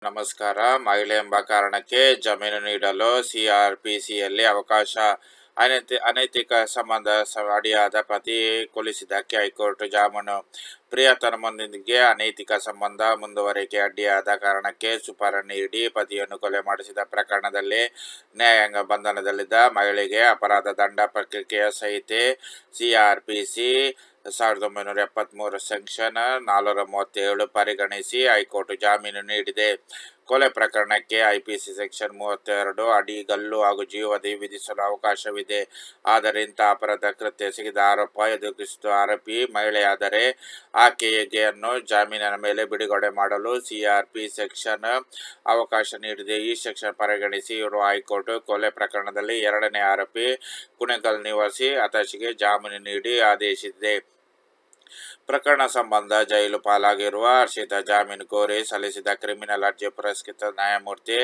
ನಮಸ್ಕಾರ. ಮಹಿಳೆ ಎಂಬ ಕಾರಣಕ್ಕೆ ಜಮೀನು ನೀಡಲು ಸಿಆರ್ಪಿಸಿಯಲ್ಲಿ ಅವಕಾಶ. ಅನೈತಿಕ ಸಂಬಂಧ ಅಡಿಯಾದ ಪತಿ ಕೊಲಿಸಿದ್ದಕ್ಕೆ ಹೈಕೋರ್ಟ್ ಜಾಮೀನು. ಪ್ರಿಯತಮನೊಂದಿಗೆ ಅನೈತಿಕ ಸಂಬಂಧ ಮುಂದುವರಿಕೆ ಅಡ್ಡಿಯಾದ ಕಾರಣಕ್ಕೆ ಸುಪಾರಿ ನೀಡಿ ಪತಿಯನ್ನು ಕೊಲೆ ಮಾಡಿಸಿದ ಪ್ರಕರಣದಲ್ಲಿ ನ್ಯಾಯಾಂಗ ಬಂಧನದಲ್ಲಿದ್ದ ಮಹಿಳೆಗೆ ಅಪರಾಧ ದಂಡ ಪ್ರಕ್ರಿಯೆ ಸಂಹಿತೆ ಸಿಆರ್ಪಿಸಿ 1973 ಸೆಕ್ಷನ್ 437 ಪರಿಗಣಿಸಿ ಹೈಕೋರ್ಟ್ ಜಾಮೀನು ನೀಡಿದೆ. ಕೊಲೆ ಪ್ರಕರಣಕ್ಕೆ ಐಪಿಸಿ ಸೆಕ್ಷನ್ 32 ಅಡಿ ಗಲ್ಲು ಹಾಗೂ ಜೀವಾವಧಿ ವಿಧಿಸಲು ಅವಕಾಶವಿದೆ. ಆದರೆ ಇಂತಹ ಅಪರಾಧ ಕೃತ್ಯ ಎಸಗಿದ ಆರೋಪ ಎದುರಿಸುವ ಆರೋಪಿ ಮಹಿಳೆಯಾದರೆ ಆಕೆಯನ್ನು ಜಾಮೀನಿನ ಮೇಲೆ ಬಿಡುಗಡೆ ಮಾಡಲು ಸಿಆರ್ಪಿ ಸೆಕ್ಷನ್ ಅವಕಾಶ ನೀಡಿದೆ. ಈ ಸೆಕ್ಷನ್ ಪರಿಗಣಿಸಿ ಇರುವ ಹೈಕೋರ್ಟ್ ಕೊಲೆ ಪ್ರಕರಣದಲ್ಲಿ ಎರಡನೇ ಆರೋಪಿ ಕುಣಿಗಲ್ ನಿವಾಸಿ ಆತಶಿಗೆ ಜಾಮೀನು ನೀಡಿ ಆದೇಶಿಸಿದೆ. ಪ್ರಕರಣ ಸಂಬಂಧ ಜೈಲು ಪಾಲಾಗಿರುವ ಹರ್ಷಿತಾ ಜಾಮೀನು ಕೋರಿ ಸಲ್ಲಿಸಿದ ಕ್ರಿಮಿನಲ್ ಅರ್ಜಿ ಪುರಸ್ಕೃತ ನ್ಯಾಯಮೂರ್ತಿ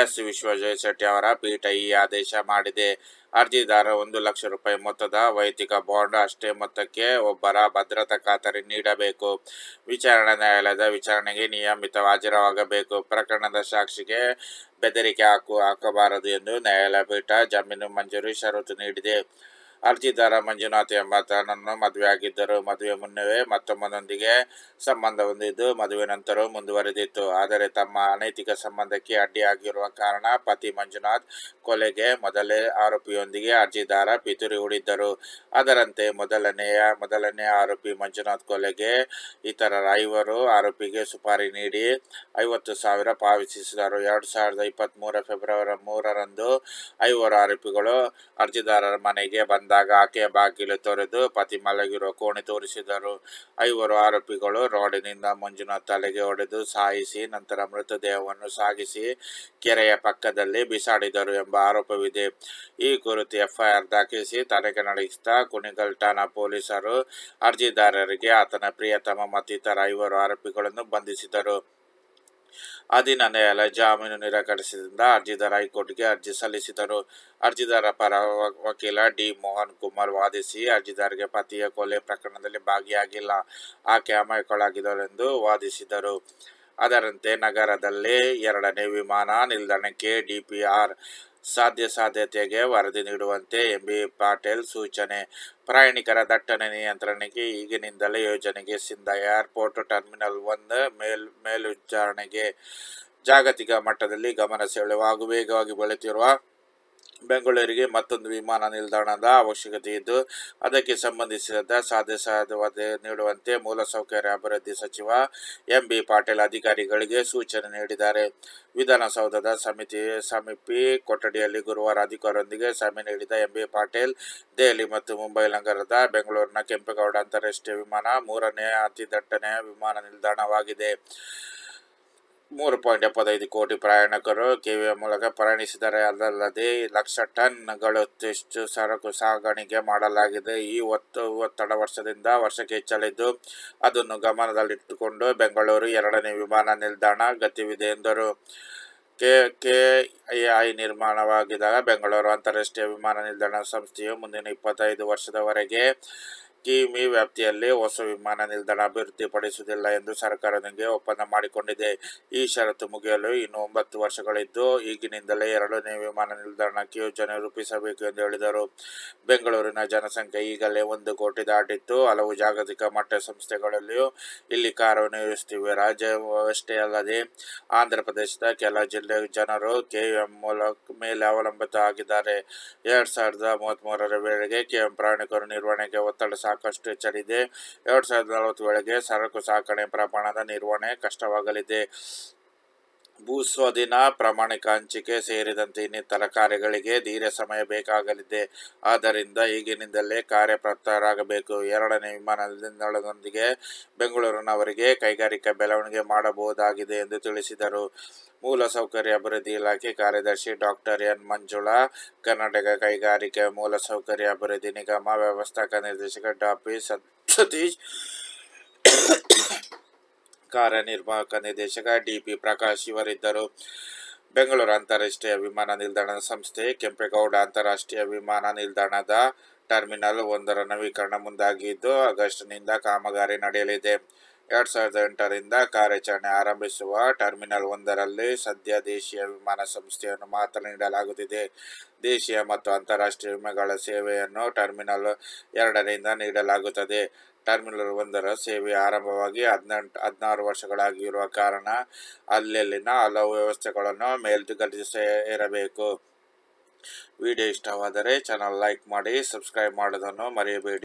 ಎಸ್. ವಿಶ್ವಜಯ ಶೆಟ್ಟಿ ಅವರ ಪೀಠ ಈ ಆದೇಶ ಮಾಡಿದೆ. ಅರ್ಜಿದಾರ 1 ಲಕ್ಷ ರೂಪಾಯಿ ಮೊತ್ತದ ವೈಯಕ್ತಿಕ ಬಾಂಡ್ ಅಷ್ಟೇ ಮೊತ್ತಕ್ಕೆ ಒಬ್ಬರ ಭದ್ರತಾ ಖಾತರಿ ನೀಡಬೇಕು. ವಿಚಾರಣಾ ನ್ಯಾಯಾಲಯದ ವಿಚಾರಣೆಗೆ ನಿಯಮಿತವಾಗಿ ಹಾಜರಾಗಬೇಕು. ಪ್ರಕರಣದ ಸಾಕ್ಷಿಗೆ ಬೆದರಿಕೆ ಹಾಕಬಾರದು ಎಂದು ನ್ಯಾಯಾಲಯ ಪೀಠ ಜಾಮೀನು ಮಂಜೂರಿ ಷರತ್ತು ನೀಡಿದೆ. ಅರ್ಜಿದಾರ ಮಂಜುನಾಥ್ ಎಂಬಾತನನ್ನು ಮದುವೆಯಾಗಿದ್ದರು. ಮದುವೆ ಮುನ್ನವೇ ಮತ್ತೊಬ್ಬನೊಂದಿಗೆ ಸಂಬಂಧ ಹೊಂದಿದ್ದು ಮದುವೆ ನಂತರವೂ ಮುಂದುವರೆದಿತ್ತು. ಆದರೆ ತಮ್ಮ ಅನೈತಿಕ ಸಂಬಂಧಕ್ಕೆ ಅಡ್ಡಿಯಾಗಿರುವ ಕಾರಣ ಪತಿ ಮಂಜುನಾಥ್ ಕೊಲೆಗೆ ಮೊದಲೇ ಆರೋಪಿಯೊಂದಿಗೆ ಅರ್ಜಿದಾರ ಪಿತೂರಿ ಹೂಡಿದ್ದರು. ಅದರಂತೆ ಮೊದಲನೇ ಆರೋಪಿ ಮಂಜುನಾಥ್ ಕೊಲೆಗೆ ಇತರ 5 ಆರೋಪಿಗೆ ಸುಪಾರಿ ನೀಡಿ 50,000 ಪಾವತಿಸಿದರು. 2023 ಫೆಬ್ರವರಿ 3ರಂದು 5 ಆರೋಪಿಗಳು ಅರ್ಜಿದಾರರ ಮನೆಗೆ ಬಂದಾಗ ಆಕೆಯ ಬಾಗಿಲು ತೊರೆದು ಪತಿ ಮಲಗಿರುವ ಕೋಣೆ ತೋರಿಸಿದರು. 5 ಆರೋಪಿಗಳು ರಾಡಿನಿಂದ ಮಂಜುನಾಥ್ ತಲೆಗೆ ಹೊಡೆದು ಸಾಯಿಸಿ ನಂತರ ಮೃತದೇಹವನ್ನು ಸಾಗಿಸಿ ಕೆರೆಯ ಪಕ್ಕದಲ್ಲಿ ಬಿಸಾಡಿದರು ಎಂಬ ಆರೋಪವಿದೆ. ಈ ಕುರಿತು ಎಫ್ಐಆರ್ ದಾಖಲಿಸಿ ತನಿಖೆ ನಡೆಸಿದ ಕುಣಿಗಲ್ ಠಾಣಾ ಪೊಲೀಸರು ಅರ್ಜಿದಾರರಿಗೆ ಆತನ ಪ್ರಿಯತಮ ಮತ್ತು ಇತರ 5 ಆರೋಪಿಗಳನ್ನು ಬಂಧಿಸಿದರು. ಅಧೀನ ನ್ಯಾಯಾಲಯ ಜಾಮೀನು ನಿರಾಕರಿಸಿದ್ದರಿಂದ ಅರ್ಜಿದಾರ ಹೈಕೋರ್ಟ್ಗೆ ಅರ್ಜಿ ಸಲ್ಲಿಸಿದರು. ಅರ್ಜಿದಾರ ಪರ ವಕೀಲ ಡಿ. ಮೋಹನ್ ಕುಮಾರ್ ವಾದಿಸಿ ಅರ್ಜಿದಾರರಿಗೆ ಪತಿಯ ಕೊಲೆ ಪ್ರಕರಣದಲ್ಲಿ ಭಾಗಿಯಾಗಿಲ್ಲ, ಆಕೆ ಅಮಾಯಕಳಾಗಿದ್ದಳು ಎಂದು ವಾದಿಸಿದರು. ಅದರಂತೆ ನಗರದಲ್ಲಿ 2ನೇ ವಿಮಾನ ನಿಲ್ದಾಣಕ್ಕೆ ಡಿಪಿಆರ್ ಸಾಧ್ಯತೆಗೆ ವರದಿ ನೀಡುವಂತೆ ಎಂಬಿ ಪಾಟೀಲ್ ಸೂಚನೆ. ಪ್ರಯಾಣಿಕರ ದಟ್ಟಣೆ ನಿಯಂತ್ರಣಕ್ಕೆ ಈಗಿನಿಂದಲೇ ಯೋಜನೆಗೆ ಸಿದ್ಧ. ಏರ್ಪೋರ್ಟ್ ಟರ್ಮಿನಲ್ 1 ಮೇಲ್ವಿಚಾರಣೆಗೆ. ಜಾಗತಿಕ ಮಟ್ಟದಲ್ಲಿ ಗಮನ ಸೆಳೆಯುವ ಹಾಗೂ ವೇಗವಾಗಿ ಬೆಳೆಯುತ್ತಿರುವ ಬೆಂಗಳೂರಿಗೆ ಮತ್ತೊಂದು ವಿಮಾನ ನಿಲ್ದಾಣದ ಅವಶ್ಯಕತೆ ಇದ್ದು ಅದಕ್ಕೆ ಸಂಬಂಧಿಸಿದ ಸಾಧ್ಯತೆ ನೀಡುವಂತೆ ಮೂಲಸೌಕರ್ಯ ಅಭಿವೃದ್ಧಿ ಸಚಿವ ಎಂಬಿ ಪಾಟೀಲ್ ಅಧಿಕಾರಿಗಳಿಗೆ ಸೂಚನೆ ನೀಡಿದ್ದಾರೆ. ವಿಧಾನಸೌಧದ ಸಮಿತಿ ಕೊಠಡಿಯಲ್ಲಿ ಗುರುವಾರ ಅಧಿಕಾರಿಗಳೊಂದಿಗೆ ಸಭೆ ನಡೆಸಿದ ಎಂಬಿ ಪಾಟೀಲ್, ದೆಹಲಿ ಮತ್ತು ಮುಂಬೈ ನಗರದ ಬೆಂಗಳೂರಿನ ಕೆಂಪೇಗೌಡ ಅಂತಾರಾಷ್ಟ್ರೀಯ ವಿಮಾನ 3ನೇ ಅತಿ ದಟ್ಟಣೆಯ ವಿಮಾನ ನಿಲ್ದಾಣವಾಗಿದೆ. 3.75 ಕೋಟಿ ಪ್ರಯಾಣಿಕರು ಕೆವಿಎ ಮೂಲಕ ಪ್ರಯಾಣಿಸಿದರೆ ಅದಲ್ಲದೆ ಲಕ್ಷ ಟನ್ಗಳಷ್ಟು ಸರಕು ಸಾಗಣೆ ಮಾಡಲಾಗಿದೆ. ಈ ಒತ್ತಡ ವರ್ಷದಿಂದ ವರ್ಷಕ್ಕೆ ಹೆಚ್ಚಲಿದ್ದು ಅದನ್ನು ಗಮನದಲ್ಲಿಟ್ಟುಕೊಂಡು ಬೆಂಗಳೂರು 2ನೇ ವಿಮಾನ ನಿಲ್ದಾಣ ಅಗತ್ಯವಿದೆ ಎಂದರು. ಕೆಐಎ ನಿರ್ಮಾಣವಾಗಿದ್ದಾಗ ಬೆಂಗಳೂರು ಅಂತಾರಾಷ್ಟ್ರೀಯ ವಿಮಾನ ನಿಲ್ದಾಣ ಸಂಸ್ಥೆಯು ಮುಂದಿನ 25 ವರ್ಷದವರೆಗೆ ಕಿಮಿ ವ್ಯಾಪ್ತಿಯಲ್ಲಿ ಹೊಸ ವಿಮಾನ ನಿಲ್ದಾಣ ಅಭಿವೃದ್ಧಿಪಡಿಸುವುದಿಲ್ಲ ಎಂದು ಸರ್ಕಾರದೊಂದಿಗೆ ಒಪ್ಪಂದ ಮಾಡಿಕೊಂಡಿದೆ. ಈ ಷರತ್ತು ಮುಗಿಯಲು ಇನ್ನು 9 ವರ್ಷಗಳಿದ್ದು ಈಗಿನಿಂದಲೇ 2ನೇ ವಿಮಾನ ನಿಲ್ದಾಣಕ್ಕೆ ಯೋಜನೆ ರೂಪಿಸಬೇಕು ಎಂದು ಹೇಳಿದರು. ಬೆಂಗಳೂರಿನ ಜನಸಂಖ್ಯೆ ಈಗಲೇ 1 ಕೋಟಿ ದಾಟಿದ್ದು ಹಲವು ಜಾಗತಿಕ ಮಟ್ಟದ ಸಂಸ್ಥೆಗಳಲ್ಲಿಯೂ ಇಲ್ಲಿ ಕಾರ್ಯನಿರ್ವಹಿಸುತ್ತಿವೆ. ರಾಜ್ಯವಷ್ಟೇ ಅಲ್ಲದೆ ಆಂಧ್ರ ಪ್ರದೇಶದ ಕೆಲ ಜಿಲ್ಲೆಯ ಜನರು ಕೆಎಂ ಮೇಲೆ ಅವಲಂಬಿತ ಆಗಿದ್ದಾರೆ. 2033 ವೇಳೆಗೆ ಕೆಎಂ ಪ್ರಯಾಣಿಕರ ನಿರ್ವಹಣೆಗೆ ಒತ್ತಡ ಸಾಕಷ್ಟು ಹೆಚ್ಚಲಿದೆ. 2040 ವೇಳೆಗೆ ಸರಕು ಸಾಗಣೆ ಪ್ರಮಾಣದ ನಿರ್ವಹಣೆ ಕಷ್ಟವಾಗಲಿದೆ. ಭೂಸ್ವಾಧೀನ, ಪ್ರಾಮಾಣಿಕ ಹಂಚಿಕೆ ಸೇರಿದಂತೆ ಇನ್ನಿತರ ಕಾರ್ಯಗಳಿಗೆ ಧೀರ್ಯ ಸಮಯ ಬೇಕಾಗಲಿದೆ. ಆದ್ದರಿಂದ ಈಗಿನಿಂದಲೇ ಕಾರ್ಯಪ್ರವೃತ್ತರಾಗಬೇಕು. 2ನೇ ವಿಮಾನ ನಿಲ್ದಾಣದೊಂದಿಗೆ ಬೆಂಗಳೂರಿನವರಿಗೆ ಕೈಗಾರಿಕಾ ಬೆಳವಣಿಗೆ ಮಾಡಬಹುದಾಗಿದೆ ಎಂದು ತಿಳಿಸಿದರು. ಮೂಲಸೌಕರ್ಯ ಅಭಿವೃದ್ಧಿ ಇಲಾಖೆ ಕಾರ್ಯದರ್ಶಿ ಡಾ. ಎನ್. ಮಂಜುಳಾ, ಕರ್ನಾಟಕ ಕೈಗಾರಿಕಾ ಮೂಲಸೌಕರ್ಯ ಅಭಿವೃದ್ಧಿ ನಿಗಮ ವ್ಯವಸ್ಥಾಪಕ ನಿರ್ದೇಶಕ ಡಾ. ಪಿ. ಸತೀಶ್, ಕಾರ್ಯನಿರ್ವಾಹಕ ನಿರ್ದೇಶಕ ಡಿ. ಪಿ. ಪ್ರಕಾಶ್ ಇವರಿದ್ದರು. ಬೆಂಗಳೂರು ಅಂತಾರಾಷ್ಟ್ರೀಯ ವಿಮಾನ ನಿಲ್ದಾಣ ಸಂಸ್ಥೆ ಕೆಂಪೇಗೌಡ ಅಂತಾರಾಷ್ಟ್ರೀಯ ವಿಮಾನ ನಿಲ್ದಾಣದ ಟರ್ಮಿನಲ್ 1ರ ನವೀಕರಣ ಮುಂದಾಗಿದ್ದು ಆಗಸ್ಟ್ನಿಂದ ಕಾಮಗಾರಿ ನಡೆಯಲಿದೆ. 2008ರಿಂದ ಕಾರ್ಯಾಚರಣೆ ಆರಂಭಿಸುವ ಟರ್ಮಿನಲ್ 1ರಲ್ಲಿ ಸದ್ಯ ದೇಶೀಯ ವಿಮಾನ ಸಂಸ್ಥೆಯನ್ನು ಮಾತ್ರ ನೀಡಲಾಗುತ್ತಿದೆ. ದೇಶೀಯ ಮತ್ತು ಅಂತಾರಾಷ್ಟ್ರೀಯ ವಿಮಾನಗಳ ಸೇವೆಯನ್ನು ಟರ್ಮಿನಲ್ 2ರಿಂದ ನೀಡಲಾಗುತ್ತದೆ. ಟರ್ಮಿನಲ್ 1ರ ಸೇವೆ ಆರಂಭವಾಗಿ 16 ವರ್ಷಗಳಾಗಿರುವ ಕಾರಣ ಅಲ್ಲಿನ ಹಲವು ವ್ಯವಸ್ಥೆಗಳನ್ನು ಮೇಲ್ದರ್ಜೆಗೇರಿಸಬೇಕು. ವಿಡಿಯೋ ಇಷ್ಟವಾದರೆ ಚಾನಲ್ ಲೈಕ್ ಮಾಡಿ, ಸಬ್ಸ್ಕ್ರೈಬ್ ಮಾಡೋದನ್ನು ಮರೆಯಬೇಡಿ.